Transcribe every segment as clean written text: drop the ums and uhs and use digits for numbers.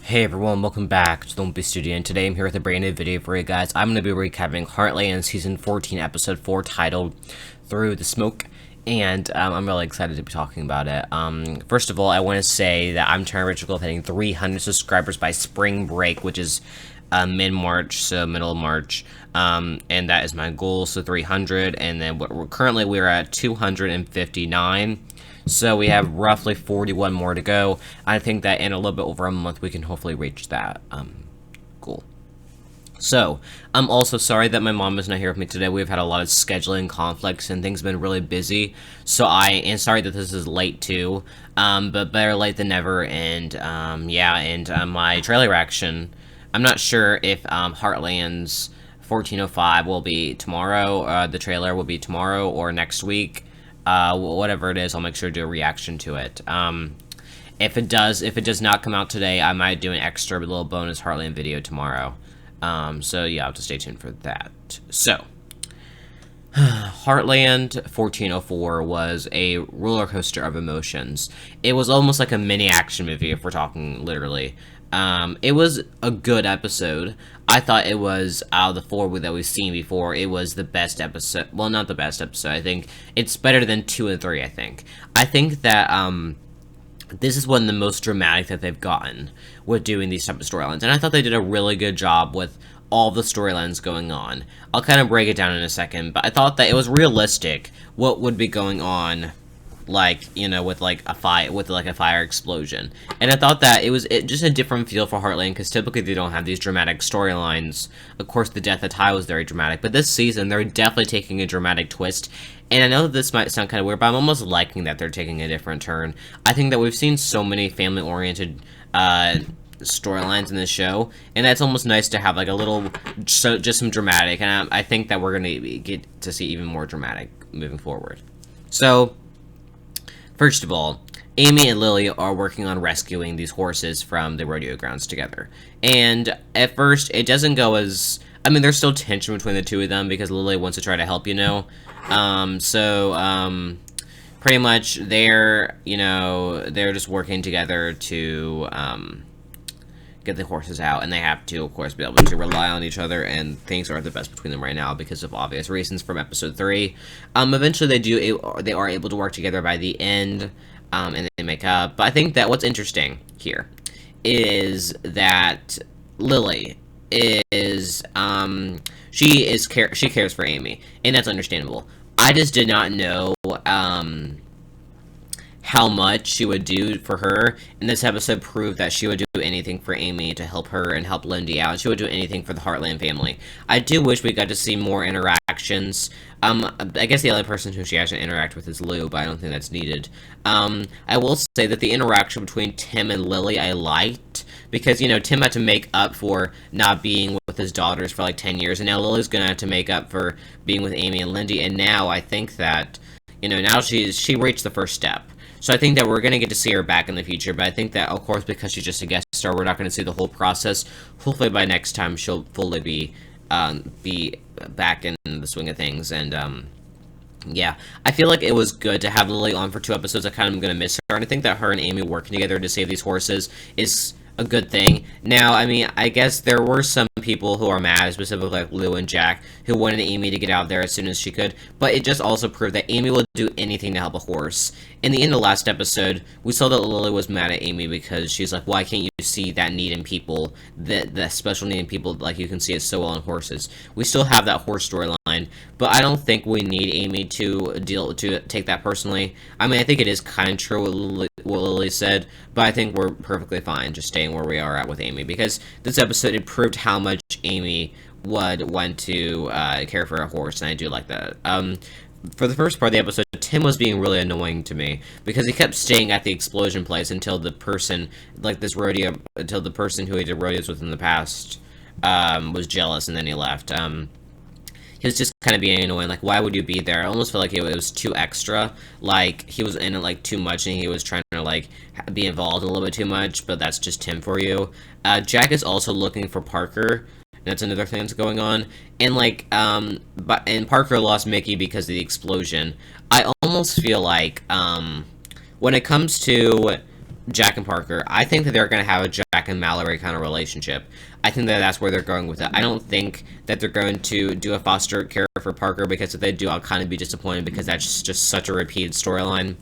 Hey everyone, welcome back to the Wimpy Studio, and today I'm here with a brand new video for you guys. I'm going to be recapping Heartland Season 14, Episode 4, titled Through the Smoke, and I'm really excited to be talking about it. First of all, I want to say that I'm trying to reach a goal of hitting 300 subscribers by spring break, which is mid-March, so middle of March, and that is my goal, so 300, and then currently we're at 259. So we have roughly 41 more to go. I think that in a little bit over a month, we can hopefully reach that goal. So, I'm also sorry that my mom is not here with me today. We've had a lot of scheduling conflicts and things have been really busy. So sorry that this is late too. But better late than never. And my trailer reaction. I'm not sure if Heartland's 1405 will be tomorrow. The trailer will be tomorrow or next week. Whatever it is, I'll make sure to do a reaction to it. If it does not come out today, I might do an extra little bonus Heartland video tomorrow. So yeah, I'll have to stay tuned for that. So, Heartland 1404 was a roller coaster of emotions. It was almost like a mini action movie, if we're talking literally. It was a good episode. I thought it was, out of the four that we've seen before, it was the best episode. Well, not the best episode. I think it's better than 2 and 3, I think. I think that, this is one of the most dramatic that they've gotten with doing these type of storylines. And I thought they did a really good job with all the storylines going on. I'll kind of break it down in a second, but I thought that it was realistic what would be going on, like, you know, with like a fire explosion. And I thought that it was just a different feel for Heartland, because typically they don't have these dramatic storylines. Of course, the death of Ty was very dramatic, but this season they're definitely taking a dramatic twist. And I know that this might sound kind of weird, but I'm almost liking that they're taking a different turn. I think that we've seen so many family-oriented storylines in this show, and it's almost nice to have like a little, just some dramatic. And I think that we're gonna get to see even more dramatic moving forward. So, first of all, Amy and Lily are working on rescuing these horses from the rodeo grounds together. And at first, it doesn't go as... I mean, there's still tension between the two of them because Lily wants to try to help, you know. Pretty much they're just working together to get the horses out, and they have to, of course, be able to rely on each other, and things aren't the best between them right now because of obvious reasons from episode 3. Eventually they are able to work together by the end, and they make up. But I think that what's interesting here is that Lily is, she cares for Amy, and that's understandable. I just did not know, how much she would do for her, and this episode proved that she would do anything for Amy to help her and help Lindy out. She would do anything for the Heartland family. I do wish we got to see more interactions. I guess the other person who she has to interact with is Lou, but I don't think that's needed. I will say that the interaction between Tim and Lily I liked, because, you know, Tim had to make up for not being with his daughters for like 10 years, and now Lily's gonna have to make up for being with Amy and Lindy, and now I think that, you know, now she reached the first step. So I think that we're going to get to see her back in the future, but I think that, of course, because she's just a guest star, we're not going to see the whole process. Hopefully by next time she'll fully be back in the swing of things, and, yeah. I feel like it was good to have Lily on for 2 episodes. I kind of am going to miss her, and I think that her and Amy working together to save these horses is a good thing. Now, I mean, I guess there were some people who are mad, specifically like Lou and Jack, who wanted Amy to get out there as soon as she could, but it just also proved that Amy will do anything to help a horse. In the end of the last episode, we saw that Lily was mad at Amy because she's like, why can't you see that need in people, the special need in people, like you can see it so well in horses. We still have that horse storyline, but I don't think we need Amy to take that personally. I mean, I think it is kind of true what Lily said, but I think we're perfectly fine just staying where we are at with Amy, because this episode, it proved how much Amy would want to care for a horse, and I do like that. For the first part of the episode, Tim was being really annoying to me, because he kept staying at the explosion place until the person, like this rodeo, until the person who he did rodeos with in the past, was jealous, and then he left. He was just kind of being annoying, like, why would you be there? I almost felt like it was too extra, like, he was in it, like, too much, and he was trying to, like, be involved a little bit too much, but that's just Tim for you. Jack is also looking for Parker. That's another thing that's going on. And, like, and Parker lost Mickey because of the explosion. I almost feel like, when it comes to Jack and Parker. I think that they're going to have a Jack and Mallory kind of relationship. I think that that's where they're going with it. I don't think that they're going to do a foster care for Parker, because if they do, I'll kind of be disappointed, because that's just such a repeated storyline.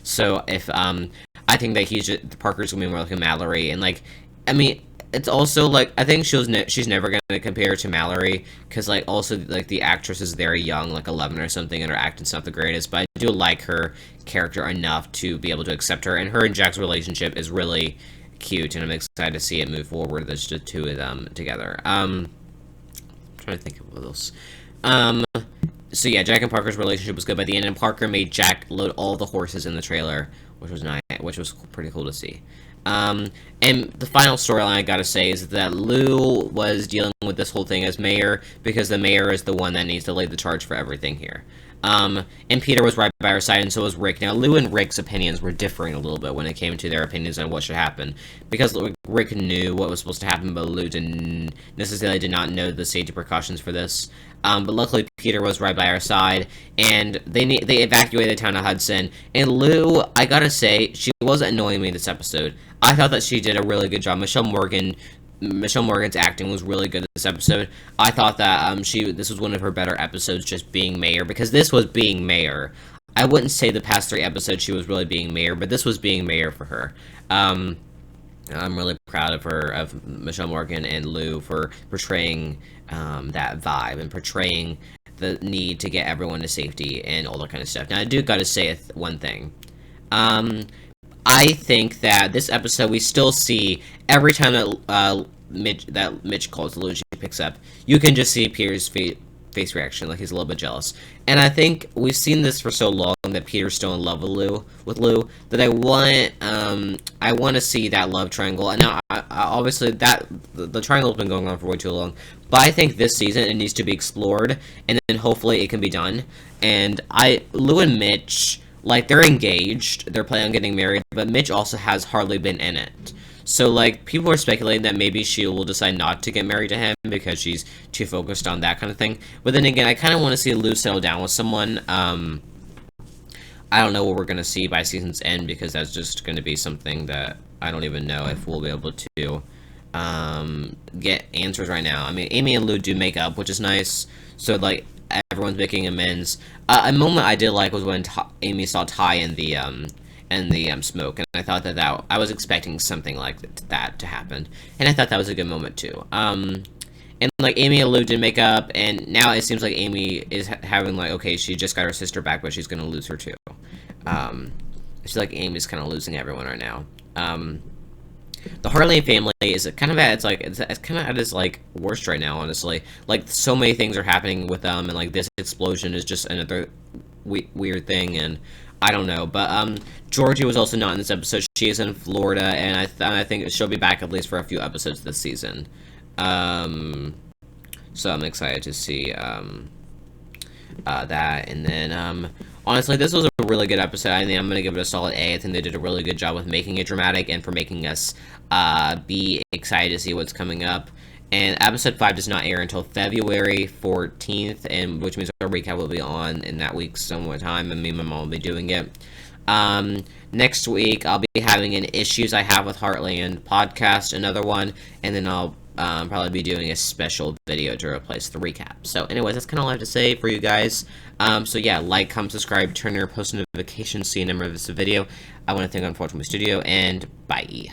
So if I think that Parker's gonna be more like a Mallory, and like, I mean, it's also like, I think she's never gonna compare to Mallory, because like also like the actress is very young, like 11 or something, and her acting's not the greatest. But I do like her character enough to be able to accept her, and her and Jack's relationship is really cute, and I'm excited to see it move forward. There's the two of them together. I'm trying to think of what else. So yeah, Jack and Parker's relationship was good by the end, and Parker made Jack load all the horses in the trailer, which was nice, which was pretty cool to see. And the final storyline I gotta say is that Lou was dealing with this whole thing as mayor, because the mayor is the one that needs to lead the charge for everything here. And Peter was right by her side, and so was Rick. Now, Lou and Rick's opinions were differing a little bit when it came to their opinions on what should happen, because Rick knew what was supposed to happen, but Lou did not know the safety precautions for this. But luckily, Peter was right by our side, and they evacuated the town of Hudson. And Lou, I gotta say, she was annoying me this episode. I thought that she did a really good job. Michelle Morgan's acting was really good this episode. I thought that this was one of her better episodes, just being mayor, because this was being mayor. I wouldn't say the past 3 episodes she was really being mayor, but this was being mayor for her. I'm really proud of her, of Michelle Morgan and Lou, for portraying that vibe and portraying the need to get everyone to safety and all that kind of stuff. Now, I do gotta say one thing. I think that this episode, we still see, every time that Mitch calls Lou and she picks up, you can just see Peter's face reaction, like he's a little bit jealous. And I think we've seen this for so long that Peter's still in love with Lou, that I want to see that love triangle. And now, obviously, the triangle's been going on for way too long, but I think this season it needs to be explored, and then hopefully it can be done. And Lou and Mitch, like, they're engaged, they're planning on getting married, but Mitch also has hardly been in it. So, like, people are speculating that maybe she will decide not to get married to him because she's too focused on that kind of thing. But then again, I kind of want to see Lou settle down with someone. I don't know what we're going to see by season's end, because that's just going to be something that I don't even know if we'll be able to get answers right now. I mean, Amy and Lou do make up, which is nice. So, like, everyone's making amends. A moment I did like was when Amy saw Ty in the smoke, and I thought that I was expecting something like that to happen, and I thought that was a good moment too. And like, Amy and Lou did make up, and now it seems like Amy is having, like, okay, she just got her sister back, but she's gonna lose her too. It's like Amy's kind of losing everyone right now. The Heartland family is kind of at its like worst right now, honestly. Like, so many things are happening with them, and like this explosion is just another weird thing, and I don't know. But Georgie was also not in this episode. She is in Florida, and I think she'll be back at least for a few episodes this season. So I'm excited to see that. And then honestly, this was a really good episode. I think I'm going to give it a solid A. I think they did a really good job with making it dramatic and for making us be excited to see what's coming up. And episode 5 does not air until February 14th, and which means our recap will be on in that week somewhat time, and me and my mom will be doing it. Next week, I'll be having an Issues I Have with Heartland podcast, another one, and then I'll probably be doing a special video to replace the recap. So anyways, that's kind of all I have to say for you guys. So yeah, like, comment, subscribe, turn your post notifications so you never miss a video. I want to thank everyone for watching my studio, and bye.